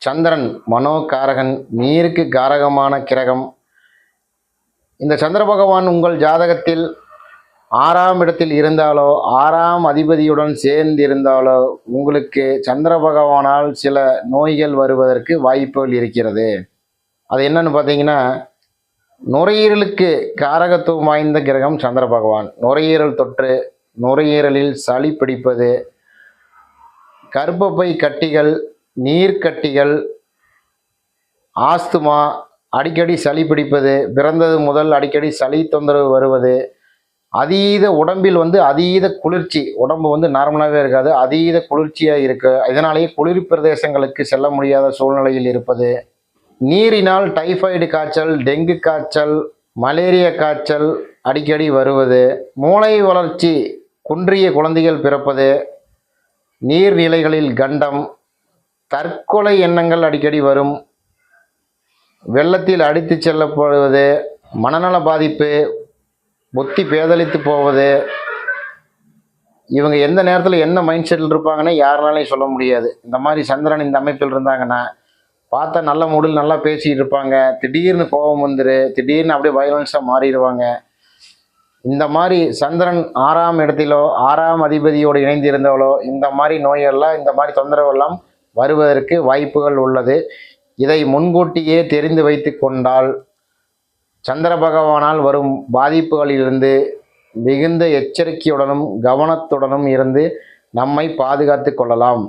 சந்திரன் மனோகாரகன், நீருக்கு காரகமான கிரகம். இந்த சந்திர பகவான் உங்கள் ஜாதகத்தில் 6ஆம் இடத்தில் இருந்தாலோ 6ஆம் அதிபதியுடன் சேர்ந்து இருந்தாலோ உங்களுக்கு சந்திர பகவானால் சில நோய்கள் வருவதற்கு வாய்ப்புகள் இருக்கிறது. அது என்னன்னு பார்த்தீங்கன்னா, நுரையீரலுக்கு காரகத்துவம் வாய்ந்த கிரகம் சந்திர பகவான். நுரையீரல் தொற்று, நுரையீரலில் சளி பிடிப்பது, கர்ப்பப்பை கட்டிகள், நீர்க்கட்டிகள், ஆஸ்துமா, அடிக்கடி சளி பிடிப்பது, பிறந்தது முதல் அடிக்கடி சளி தொந்தரவு வருவது, உடம்பில் அதீத குளிர்ச்சி, உடம்பு நார்மலாகவே இருக்காது, அதீத குளிர்ச்சியாக இருக்கு. இதனாலேயே குளிர் பிரதேசங்களுக்கு செல்ல முடியாத சூழ்நிலையில் இருப்பது, நீரினால் டைஃபாய்டு காய்ச்சல், டெங்கு காய்ச்சல், மலேரியா காய்ச்சல் அடிக்கடி வருவது, மூளை வளர்ச்சி குன்றிய குழந்தைகள் பிறப்பது, நீர்நிலைகளில் கண்டம், தற்கொலை எண்ணங்கள் அடிக்கடி வரும், வெள்ளத்தில் அடித்து செல்லப்படுவது, மனநல பாதிப்பு, புத்தி பேதலித்து போவது. இவங்க எந்த நேரத்தில் என்ன மைண்ட் செட்டில் இருப்பாங்கன்னு யாருனாலையும் சொல்ல முடியாது. இந்த மாதிரி சந்திரன் இந்த அமைப்பில் இருந்தாங்கன்னா பார்த்தா நல்ல மூடில் நல்லா பேசிக்கிட்டு இருப்பாங்க, திடீர்னு கோபம் வந்துரு, திடீர்னு அப்படியே வயலன்ஸாக மாறிடுவாங்க. இந்த மாதிரி சந்திரன் 6ஆம் இடத்திலோ 6ஆம் அதிபதியோடு இணைந்திருந்தாலோ இந்த மாதிரி நோயெல்லாம், இந்த மாதிரி தொந்தரவெல்லாம் வருவதற்கு வாய்ப்புகள் உள்ளது. இதை முன்கூட்டியே தெரிந்து வைத்து கொண்டால் சந்திர பகவானால் வரும் பாதிப்புகளிலிருந்து மிகுந்த எச்சரிக்கையுடனும் கவனத்துடனும் இருந்து நம்மை பாதுகாத்து கொள்ளலாம்.